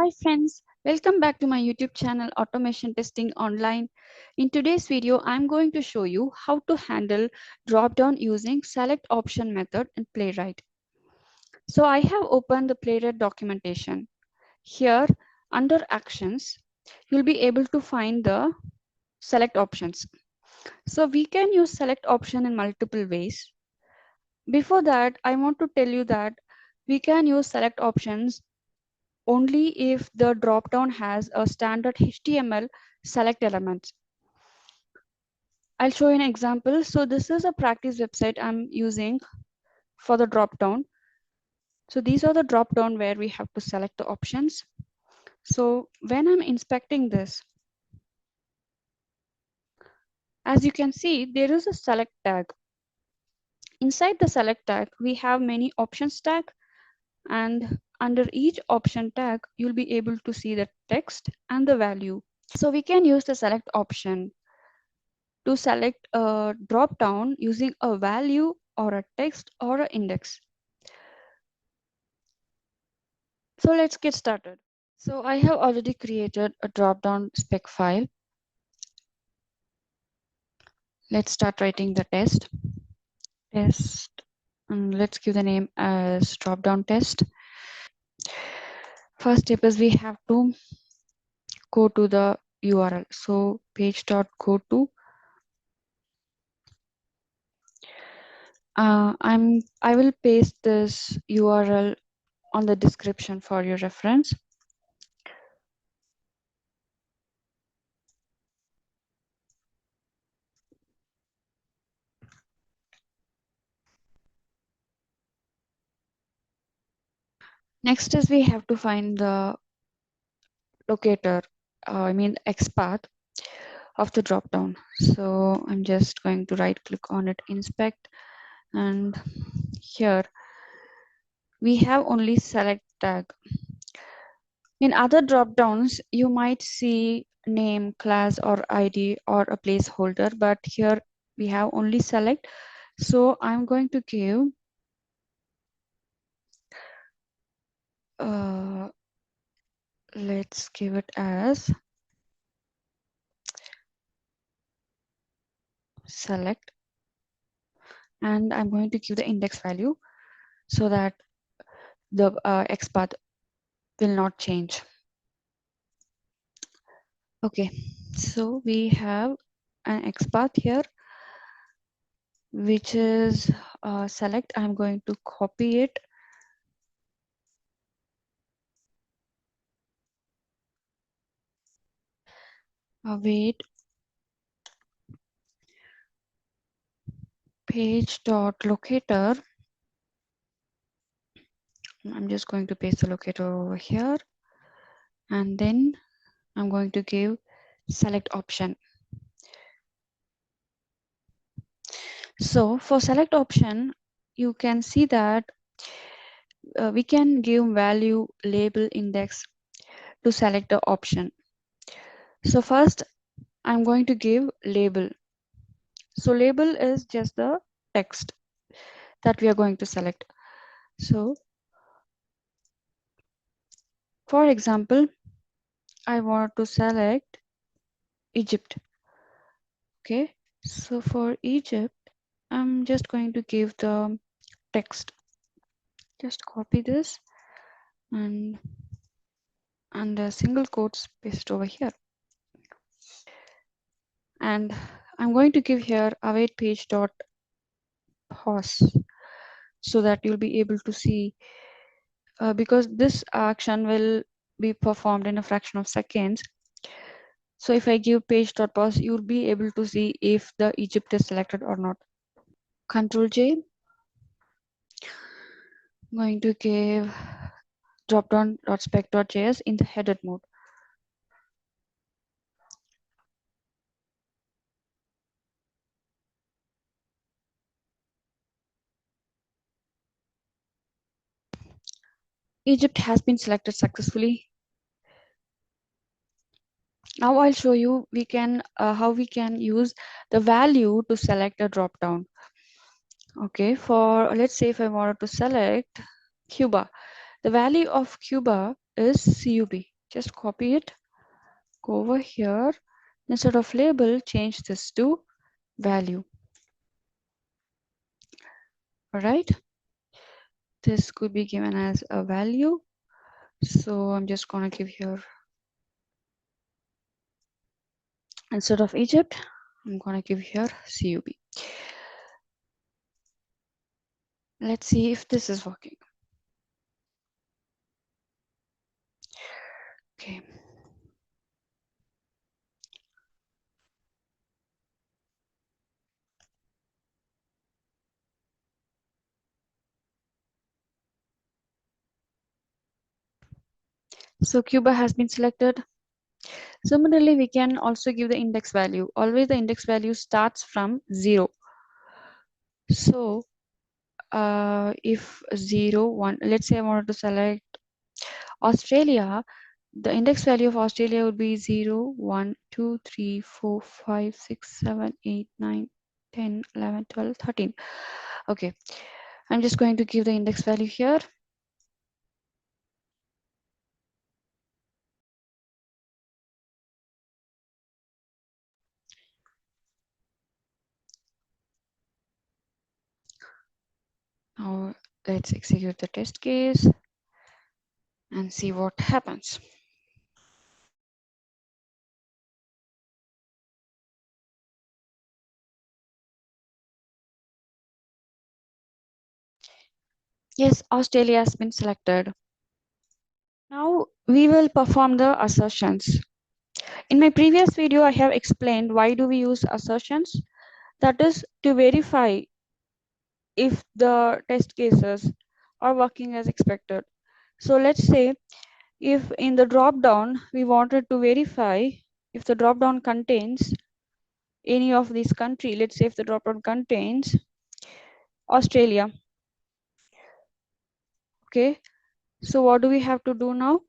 Hi friends, welcome back to my YouTube channel Automation Testing Online. In today's video, I'm going to show you how to handle dropdown using select option method in Playwright. So I have opened the Playwright documentation. Here under actions, you'll be able to find the select options. So we can use select option in multiple ways. Before that, I want to tell you that we can use select options only if the dropdown has a standard HTML select elements. I'll show you an example. So this is a practice website I'm using for the dropdown. So these are the dropdown where we have to select the options. So when I'm inspecting this, as you can see, there is a select tag. Inside the select tag, we have many options tag, and under each option tag, you'll be able to see the text and the value. So we can use the select option to select a drop down using a value or a text or an index. So let's get started. So I have already created a drop down spec file. Let's start writing the test. And let's give the name as drop down test. First step is we have to go to the URL. So page.go-to. I will paste this URL on the description for your reference. Next is we have to find the locator, XPath of the dropdown. So I'm just going to right click on it, inspect, and here we have only select tag. In other dropdowns, you might see name, class, or ID, or a placeholder, but here we have only select. So I'm going to give let's give it as select, and I'm going to give the index value so that the XPath will not change. Okay, so we have an XPath here, which is select. I'm going to copy it. Wait, page.locator. I'm just going to paste the locator over here, and then I'm going to give select option. So for select option, you can see that we can give value, label, index to select the option. So first, I'm going to give label. So label is just the text that we are going to select. So for example, I want to select Egypt. Okay, so for Egypt, I'm just going to give the text. Just copy this and the single quotes paste over here. And I'm going to give here await page dot pause so that you'll be able to see because this action will be performed in a fraction of seconds. So if I give page dot pause, you'll be able to see if the Egypt is selected or not. Control J. I'm going to give dropdown.spec.js in the headed mode. Egypt has been selected successfully. Now I'll show you how we can use the value to select a dropdown. Okay, for let's say if I wanted to select Cuba, the value of Cuba is CUB. Just copy it, go over here, instead of label, change this to value. All right, this could be given as a value. So I'm just gonna give here, instead of Egypt, I'm gonna give here CUB. Let's see if this is working. Okay. So Cuba has been selected. Similarly, we can also give the index value. Always the index value starts from 0. So if 0, 1, let's say I wanted to select Australia, the index value of Australia would be 0, 1, 2, 3, 4, 5, 6, 7, 8, 9, 10, 11, 12, 13. Okay, I'm just going to give the index value here. Now let's execute the test case and see what happens. Yes, Australia has been selected. Now we will perform the assertions. In my previous video, I have explained why do we use assertions. That is to verify if the test cases are working as expected. So let's say if in the drop down we wanted to verify if the drop down contains any of these country, let's say if the drop down contains Australia. Okay, so what do we have to do now?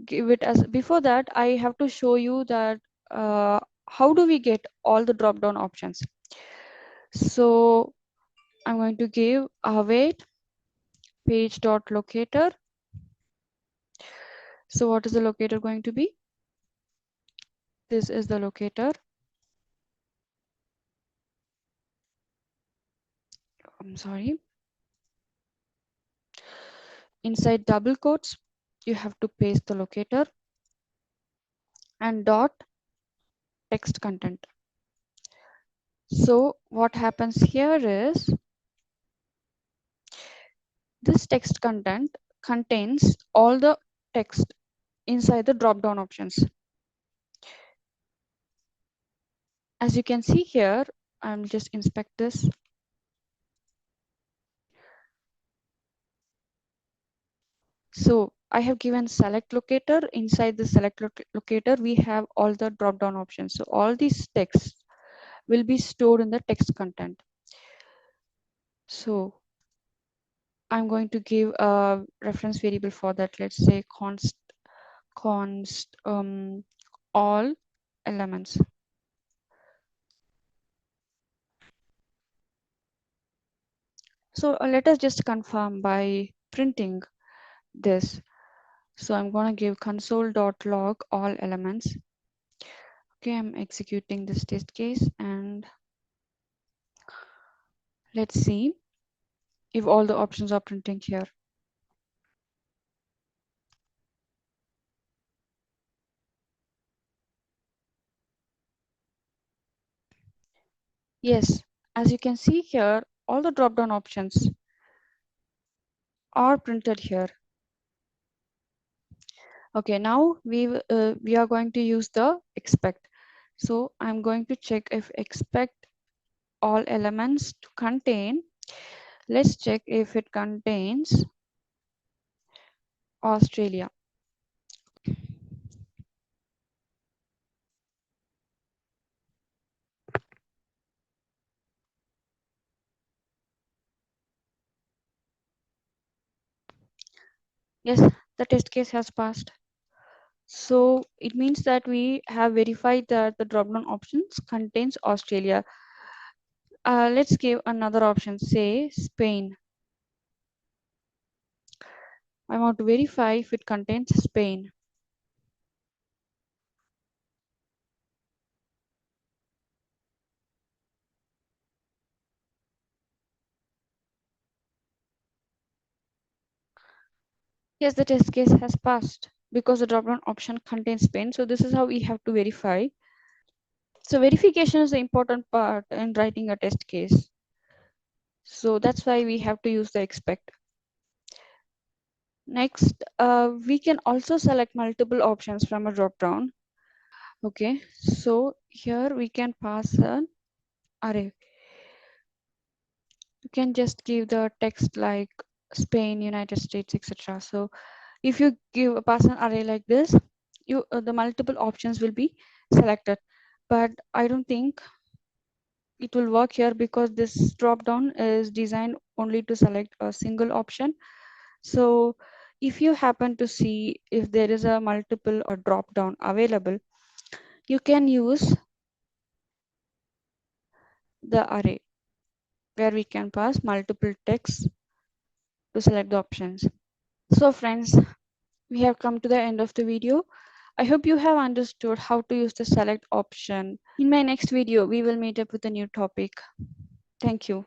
Give it as, before that I have to show you that how do we get all the drop down options. So I'm going to give await page dot locator. So what is the locator going to be? This is the locator. I'm sorry. Inside double quotes, you have to paste the locator and dot text content. So what happens here is this text content contains all the text inside the drop down options. As you can see here, I'll just inspect this. So I have given select locator. Inside the select locator, we have all the drop down options. So all these texts will be stored in the text content. So I'm going to give a reference variable for that. Let's say const all elements. So let us just confirm by printing this. So I'm going to give console.log all elements. Okay, I'm executing this test case and let's see if all the options are printing here. Yes, as you can see here, all the drop-down options are printed here. Okay, now we are going to use the expect. So I'm going to check if expect all elements to contain. Let's check if it contains Australia. Yes, the test case has passed. So it means that we have verified that the drop-down options contains Australia. Let's give another option, say Spain. I want to verify if it contains Spain. Yes, the test case has passed because the drop-down option contains Spain. So this is how we have to verify. So verification is the important part in writing a test case. So that's why we have to use the expect. Next, we can also select multiple options from a drop-down. Okay, so here we can pass an array. You can just give the text like Spain, United States, etc. So if you give a pass an array like this, you the multiple options will be selected. But I don't think it will work here because this drop down is designed only to select a single option. So if you happen to see if there is a multiple or drop down available, you can use the array where we can pass multiple texts to select the options. So friends, we have come to the end of the video. I hope you have understood how to use the select option. In my next video, we will meet up with a new topic. Thank you.